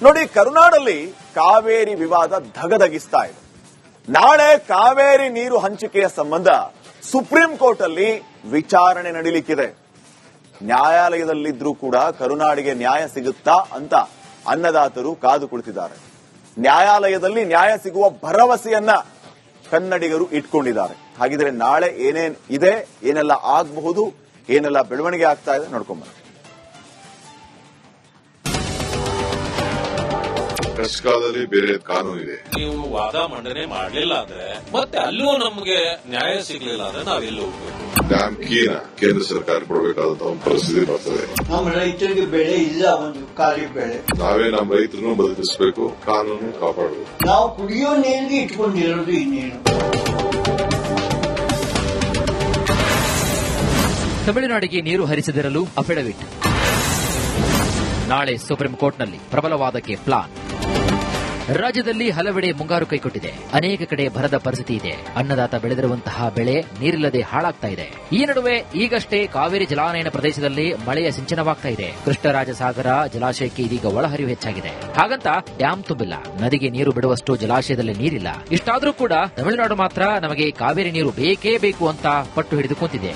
ನೋಡಿ, ಕರುನಾಡಲ್ಲಿ ಕಾವೇರಿ ವಿವಾದ ಧಗಧಗಿಸ್ತಾ ಇದೆ. ನಾಳೆ ಕಾವೇರಿ ನೀರು ಹಂಚಿಕೆಯ ಸಂಬಂಧ ಸುಪ್ರೀಂ ಕೋರ್ಟ್ ಅಲ್ಲಿ ವಿಚಾರಣೆ ನಡೀಲಿಕ್ಕಿದೆ. ನ್ಯಾಯಾಲಯದಲ್ಲಿದ್ರೂ ಕೂಡ ಕರುನಾಡಿಗೆ ನ್ಯಾಯ ಸಿಗುತ್ತಾ ಅಂತ ಅನ್ನದಾತರು ಕಾದು ಕುಳಿತಿದ್ದಾರೆ. ನ್ಯಾಯಾಲಯದಲ್ಲಿ ನ್ಯಾಯ ಸಿಗುವ ಭರವಸೆಯನ್ನ ಕನ್ನಡಿಗರು ಇಟ್ಕೊಂಡಿದ್ದಾರೆ. ಹಾಗಿದ್ರೆ ನಾಳೆ ಏನೇನ್ ಇದೆ, ಏನೆಲ್ಲ ಆಗಬಹುದು, ಏನೆಲ್ಲ ಬೆಳವಣಿಗೆ ಆಗ್ತಾ ಇದೆ ನೋಡ್ಕೊಂಬ. ಕಷ್ಟಕಾಲದಲ್ಲಿ ಬೇರೆ ಕಾನೂನು ಇದೆ. ನೀವು ವಾದ ಮಂಡನೆ ಮಾಡಲಿಲ್ಲ ಅಂದ್ರೆ ಮತ್ತೆ ಅಲ್ಲೂ ನಮಗೆ ನ್ಯಾಯ ಸಿಗಲಿಲ್ಲ ಅಂದ್ರೆ ನಾವೆಲ್ಲೂ ಹೋಗ್ಬೇಕು. ಡ್ಯಾಮ್ ಕೀನ ಕೇಂದ್ರ ಸರ್ಕಾರ ಕೊಡಬೇಕಾದಂತ ಒಂದು ಪರಿಸ್ಥಿತಿ ಬರ್ತದೆ. ನಮ್ಮ ರೈತರಿಗೆ ಬೆಳೆ ಇಲ್ಲ, ಒಂದು ಖಾಲಿ ಬೆಳೆ. ನಾವೇ ನಮ್ಮ ರೈತರನ್ನು ಬದುಕಿಸಬೇಕು, ಕಾನೂನು ಕಾಪಾಡಬೇಕು. ನಾವು ಕುಡಿಯೋ ನೀರಿಗೆ ಇಟ್ಕೊಂಡಿರೋದು ಈ ನೀರು. ತಮಿಳುನಾಡಿಗೆ ನೀರು ಹರಿಸದಿರಲು ಅಫಿಡವಿಟ್. ನಾಳೆ ಸುಪ್ರೀಂ ಕೋರ್ಟ್ನಲ್ಲಿ ಪ್ರಬಲ ವಾದಕ್ಕೆ ಪ್ಲಾನ್. ರಾಜ್ಯದಲ್ಲಿ ಹಲವೆಡೆ ಮುಂಗಾರು ಕೈಕೊಟ್ಟಿದೆ. ಅನೇಕ ಕಡೆ ಬರದ ಪರಿಸ್ಥಿತಿ ಇದೆ. ಅನ್ನದಾತ ಬೆಳೆದಿರುವಂತಹ ಬೆಳೆ ನೀರಿಲ್ಲದೆ ಹಾಳಾಗ್ತಾ ಇದೆ. ಈ ನಡುವೆ ಈಗಷ್ಟೇ ಕಾವೇರಿ ಜಲಾನಯನ ಪ್ರದೇಶದಲ್ಲಿ ಮಳೆಯ ಸಿಂಚನವಾಗ್ತಾ ಇದೆ. ಕೃಷ್ಣರಾಜಸಾಗರ ಜಲಾಶಯಕ್ಕೆ ಇದೀಗ ಒಳಹರಿವು ಹೆಚ್ಚಾಗಿದೆ. ಹಾಗಂತ ಡ್ಯಾಂ ತುಂಬಿಲ್ಲ, ನದಿಗೆ ನೀರು ಬಿಡುವಷ್ಟು ಜಲಾಶಯದಲ್ಲಿ ನೀರಿಲ್ಲ. ಇಷ್ಟಾದರೂ ಕೂಡ ತಮಿಳುನಾಡು ಮಾತ್ರ ನಮಗೆ ಕಾವೇರಿ ನೀರು ಬೇಕೇ ಬೇಕು ಅಂತ ಪಟ್ಟು ಹಿಡಿದು ಕುಂತಿದೆ.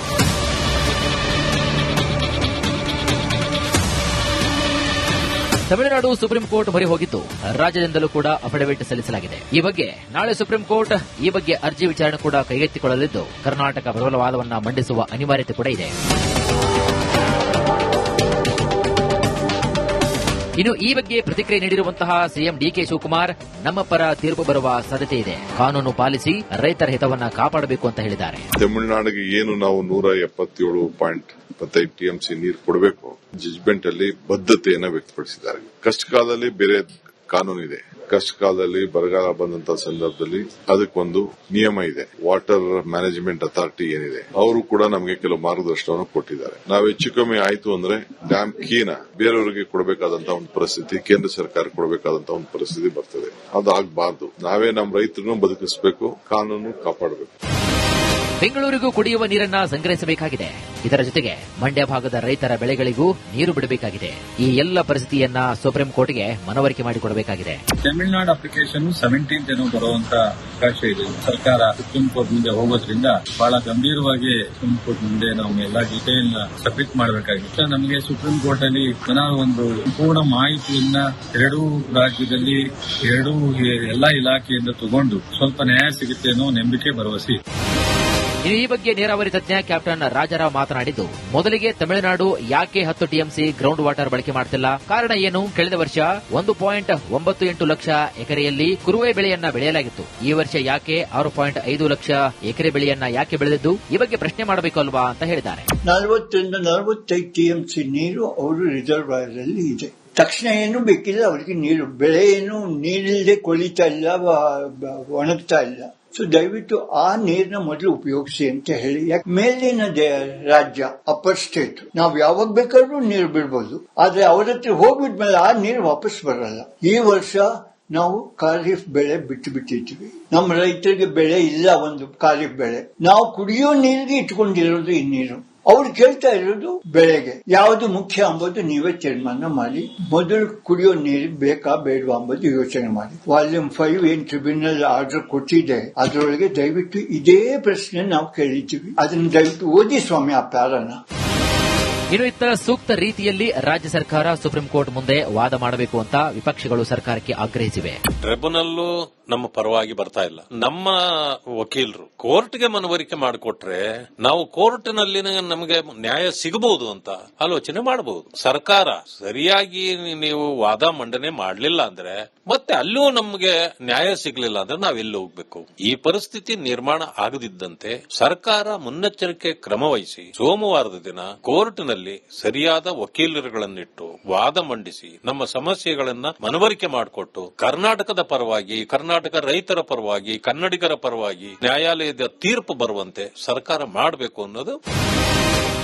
ತಮಿಳುನಾಡು ಸುಪ್ರೀಂ ಕೋರ್ಟ್ ಮೊರೆ ಹೋಗಿದ್ದು, ರಾಜ್ಯದಿಂದಲೂ ಕೂಡ ಅಫಿಡವಿಟ್ ಸಲ್ಲಿಸಲಾಗಿದೆ. ಈ ಬಗ್ಗೆ ನಾಳೆ ಸುಪ್ರೀಂ ಕೋರ್ಟ್ ಈ ಬಗ್ಗೆ ಅರ್ಜಿ ವಿಚಾರಣೆ ಕೂಡ ಕೈಗೆತ್ತಿಕೊಳ್ಳಲಿದ್ದು, ಕರ್ನಾಟಕ ಪ್ರಬಲ ವಾದವನ್ನ ಮಂಡಿಸುವ ಅನಿವಾರ್ಯತೆ ಕೂಡ ಇದೆ. ಇನ್ನು ಈ ಬಗ್ಗೆ ಪ್ರತಿಕ್ರಿಯೆ ನೀಡಿರುವಂತಹ ಸಿಎಂ ಡಿಕೆ ಶಿವಕುಮಾರ್ ನಮ್ಮ ಪರ ತೀರ್ಪು ಬರುವ ಸಾಧ್ಯತೆ ಇದೆ. ಕಾನೂನು ಪಾಲಿಸಿ ರೈತರ ಹಿತವನ್ನ ಕಾಪಾಡಬೇಕು ಅಂತ ಹೇಳಿದ್ದಾರೆ. ತಮಿಳುನಾಡಿಗೆ ಏನು ನಾವು 127.25 ಟಿಎಂಸಿ ನೀರು ಕೊಡಬೇಕು ಜಜ್ಮೆಂಟ್ ಅಲ್ಲಿ ಬದ್ಧತೆಯನ್ನು ವ್ಯಕ್ತಪಡಿಸಿದ್ದಾರೆ. ಕಷ್ಟಕಾಲದಲ್ಲಿ ಬೇರೆ ಕಾನೂನು ಇದೆ. ಕಷ್ಟಕಾಲದಲ್ಲಿ ಬರಗಾಲ ಬಂದಂತ ಸಂದರ್ಭದಲ್ಲಿ ಅದಕ್ಕೊಂದು ನಿಯಮ ಇದೆ. ವಾಟರ್ ಮ್ಯಾನೇಜ್ಮೆಂಟ್ ಅಥಾರಿಟಿ ಏನಿದೆ, ಅವರು ಕೂಡ ನಮಗೆ ಕೆಲವು ಮಾರ್ಗದರ್ಶನವನ್ನು ಕೊಟ್ಟಿದ್ದಾರೆ. ನಾವು ಹೆಚ್ಚು ಕಮ್ಮಿ ಆಯ್ತು ಅಂದ್ರೆ ಡ್ಯಾಮ್ ಕೀನ ಬೇರೆಯವರಿಗೆ ಕೊಡಬೇಕಾದಂತ ಒಂದು ಪರಿಸ್ಥಿತಿ, ಕೇಂದ್ರ ಸರ್ಕಾರ ಕೊಡಬೇಕಾದಂತ ಒಂದು ಪರಿಸ್ಥಿತಿ ಬರ್ತದೆ. ಅದು ಆಗಬಾರದು. ನಾವೇ ನಮ್ಮ ರೈತರನ್ನು ಬದುಕಿಸಬೇಕು, ಕಾನೂನು ಕಾಪಾಡಬೇಕು. ಬೆಂಗಳೂರಿಗೂ ಕುಡಿಯುವ ನೀರನ್ನ ಸಂಗ್ರಹಿಸಬೇಕಾಗಿದೆ. ಇದರ ಜೊತೆಗೆ ಮಂಡ್ಯ ಭಾಗದ ರೈತರ ಬೆಳೆಗಳಿಗೂ ನೀರು ಬಿಡಬೇಕಾಗಿದೆ. ಈ ಎಲ್ಲ ಪರಿಸ್ಥಿತಿಯನ್ನ ಸುಪ್ರೀಂ ಕೋರ್ಟ್ಗೆ ಮನವರಿಕೆ ಮಾಡಿಕೊಡಬೇಕಾಗಿದೆ. ತಮಿಳುನಾಡು ಅಪ್ಲಿಕೇಶನ್ 17th ಏನೋ ಬರುವಂತ ಅವಕಾಶ ಇದೆ. ಸರ್ಕಾರ ಸುಪ್ರೀಂ ಕೋರ್ಟ್ ಮುಂದೆ ಹೋಗೋದ್ರಿಂದ ಬಹಳ ಗಂಭೀರವಾಗಿ ಸುಪ್ರೀಂ ಕೋರ್ಟ್ ಮುಂದೆ ನಾವು ಎಲ್ಲ ಡೀಟೇಲ್ ಸಬ್ಮಿಟ್ ಮಾಡಬೇಕಾಗಿತ್ತು. ನಮಗೆ ಸುಪ್ರೀಂ ಕೋರ್ಟ್ ಅಲ್ಲಿ ಏನಾದ್ರು ಒಂದು ಸಂಪೂರ್ಣ ಮಾಹಿತಿಯನ್ನ ಎರಡೂ ರಾಜ್ಯದಲ್ಲಿ ಎಲ್ಲಾ ಇಲಾಖೆಯಿಂದ ತಗೊಂಡು ಸ್ವಲ್ಪ ನ್ಯಾಯ ಸಿಗುತ್ತೆ ಅನ್ನೋ ನಂಬಿಕೆ ಭರವಸೆ. ಇನ್ನು ಈ ಬಗ್ಗೆ ನೀರಾವರಿ ತಜ್ಞ ಕ್ಯಾಪ್ಟನ್ ರಾಜಾರಾವ್ ಮಾತನಾಡಿದ್ದು, ಮೊದಲಿಗೆ ತಮಿಳುನಾಡು ಯಾಕೆ 10 ಟಿಎಂಸಿ ಗ್ರೌಂಡ್ ವಾಟರ್ ಬಳಕೆ ಮಾಡ್ತಿಲ್ಲ, ಕಾರಣ ಏನು? ಕಳೆದ ವರ್ಷ 1.98 ಲಕ್ಷ ಎಕರೆಯಲ್ಲಿ ಕುರುವೆ ಬೆಳೆಯನ್ನ ಬೆಳೆಯಲಾಗಿತ್ತು. ಈ ವರ್ಷ ಯಾಕೆ 6.5 ಲಕ್ಷ ಎಕರೆ ಬೆಳೆಯನ್ನ ಯಾಕೆ ಬೆಳೆದಿದ್ದು? ಈ ಬಗ್ಗೆ ಪ್ರಶ್ನೆ ಮಾಡಬೇಕು ಅಲ್ವಾ ಅಂತ ಹೇಳಿದ್ದಾರೆ. 40-45 ಟಿಎಂಸಿ ನೀರು ಅವರು ರಿಸರ್ವಾಯರ್ ಅಲ್ಲಿ ಇದೆ. ತಕ್ಷಣ ಏನು ಬೇಕಿಲ್ಲ ಅವರಿಗೆ ನೀರು. ಬೆಳೆ ಏನು ನೀರಿಲ್ಲದೆ ಕೊಳಿತಾ ಇಲ್ಲ, ಒಣಗ್ತಾ ಇಲ್ಲ. ಸೊ ದಯವಿಟ್ಟು ಆ ನೀರನ್ನ ಮೊದಲು ಉಪಯೋಗಿಸಿ ಅಂತ ಹೇಳಿ. ಯಾಕೆ ಮೇಲಿನ ರಾಜ್ಯ ಅಪ್ಪರ್ ಸ್ಟೇಟ್ ನಾವು ಯಾವಾಗ ಬೇಕಾದ್ರೂ ನೀರು ಬಿಡ್ಬೋದು, ಆದ್ರೆ ಅವ್ರ ಹತ್ರ ಹೋಗ್ಬಿಟ್ಮೇಲೆ ಆ ನೀರು ವಾಪಸ್ ಬರಲ್ಲ. ಈ ವರ್ಷ ನಾವು ಖಾರಿಫ್ ಬೆಳೆ ಬಿಟ್ಟಿದ್ದೀವಿ. ನಮ್ಮ ರೈತರಿಗೆ ಬೆಳೆ ಇಲ್ಲ, ಒಂದು ಖಾರಿಫ್ ಬೆಳೆ. ನಾವು ಕುಡಿಯೋ ನೀರಿಗೆ ಇಟ್ಕೊಂಡಿರೋದು ಈ ನೀರು. ಅವ್ರು ಕೇಳ್ತಾ ಇರೋದು ಬೆಳೆಗೆ ಯಾವುದು ಮುಖ್ಯ ಅಂಬೋದು ನೀವೇ ತೀರ್ಮಾನ ಮಾಡಿ. ಮೊದಲು ಕುಡಿಯೋ ನೀರು ಬೇಕಾ ಬೇಡವಾ ಅಂಬೋದು ಯೋಚನೆ ಮಾಡಿ. ವಾಲ್ಯೂಮ್ 5 ಏನ್ ಟ್ರಿಬ್ಯುನಲ್ ಆರ್ಡರ್ ಕೊಟ್ಟಿದೆ ಅದರೊಳಗೆ ದಯವಿಟ್ಟು ಇದೇ ಪ್ರಶ್ನೆ ನಾವು ಕೇಳಿದ್ದೀವಿ. ಅದನ್ನ ದಯವಿಟ್ಟು ಓದಿ ಸ್ವಾಮಿ ಆ ಪ್ಯಾರನ. ಇನ್ನು ಇತ್ತ ಸೂಕ್ತ ರೀತಿಯಲ್ಲಿ ರಾಜ್ಯ ಸರ್ಕಾರ ಸುಪ್ರೀಂ ಕೋರ್ಟ್ ಮುಂದೆ ವಾದ ಮಾಡಬೇಕು ಅಂತ ವಿಪಕ್ಷಗಳು ಸರ್ಕಾರಕ್ಕೆ ಆಗ್ರಹಿಸಿವೆ. ಟ್ರಿಬ್ಯುನಲ್ಲು ನಮ್ಮ ಪರವಾಗಿ ಬರ್ತಾ ಇಲ್ಲ. ನಮ್ಮ ವಕೀಲರು ಕೋರ್ಟ್ಗೆ ಮನವರಿಕೆ ಮಾಡಿಕೊಟ್ರೆ ನಾವು ಕೋರ್ಟ್ನಲ್ಲಿ ನಮಗೆ ನ್ಯಾಯ ಸಿಗಬಹುದು ಅಂತ ಆಲೋಚನೆ ಮಾಡಬಹುದು. ಸರ್ಕಾರ ಸರಿಯಾಗಿ ನೀವು ವಾದ ಮಂಡನೆ ಮಾಡಲಿಲ್ಲ ಅಂದ್ರೆ ಮತ್ತೆ ಅಲ್ಲೂ ನಮಗೆ ನ್ಯಾಯ ಸಿಗಲಿಲ್ಲ ಅಂದ್ರೆ ನಾವೆಲ್ಲಿ ಹೋಗ್ಬೇಕು? ಈ ಪರಿಸ್ಥಿತಿ ನಿರ್ಮಾಣ ಆಗದಿದ್ದಂತೆ ಸರ್ಕಾರ ಮುನ್ನೆಚ್ಚರಿಕೆ ಕ್ರಮ ವಹಿಸಿ ಸೋಮವಾರದ ದಿನ ಕೋರ್ಟ್ನಲ್ಲಿ ಸರಿಯಾದ ವಕೀಲರುಗಳನ್ನಿಟ್ಟು ವಾದ ಮಂಡಿಸಿ ನಮ್ಮ ಸಮಸ್ಯೆಗಳನ್ನ ಮನವರಿಕೆ ಮಾಡಿಕೊಟ್ಟು ಕರ್ನಾಟಕದ ಪರವಾಗಿ, ಕರ್ನಾಟಕ ರೈತರ ಪರವಾಗಿ, ಕನ್ನಡಿಗರ ಪರವಾಗಿ ನ್ಯಾಯಾಲಯದ ತೀರ್ಪು ಬರುವಂತೆ ಸರ್ಕಾರ ಮಾಡಬೇಕು ಅನ್ನೋದು.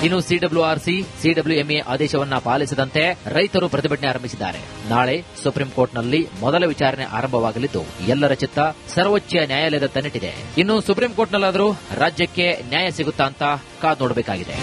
ಇನ್ನು ಸಿಡಬ್ಲ್ಯೂಆರ್ಸಿ, ಸಿಡಬ್ಲ್ಯೂಎಂಎ ಆದೇಶವನ್ನ ಪಾಲಿಸದಂತೆ ರೈತರು ಪ್ರತಿಭಟನೆ ಆರಂಭಿಸಿದ್ದಾರೆ. ನಾಳೆ ಸುಪ್ರೀಂ ಕೋರ್ಟ್ನಲ್ಲಿ ಮೊದಲ ವಿಚಾರಣೆ ಆರಂಭವಾಗಲಿದ್ದು ಎಲ್ಲರ ಚಿತ್ತ ಸರ್ವೋಚ್ಚ ನ್ಯಾಯಾಲಯದ ತನ್ನಿಟ್ಟಿದೆ. ಇನ್ನು ಸುಪ್ರೀಂ ಕೋರ್ಟ್ನಲ್ಲಾದರೂ ರಾಜ್ಯಕ್ಕೆ ನ್ಯಾಯ ಸಿಗುತ್ತಾ ಅಂತ ಕಾದು ನೋಡಬೇಕಾಗಿದೆ.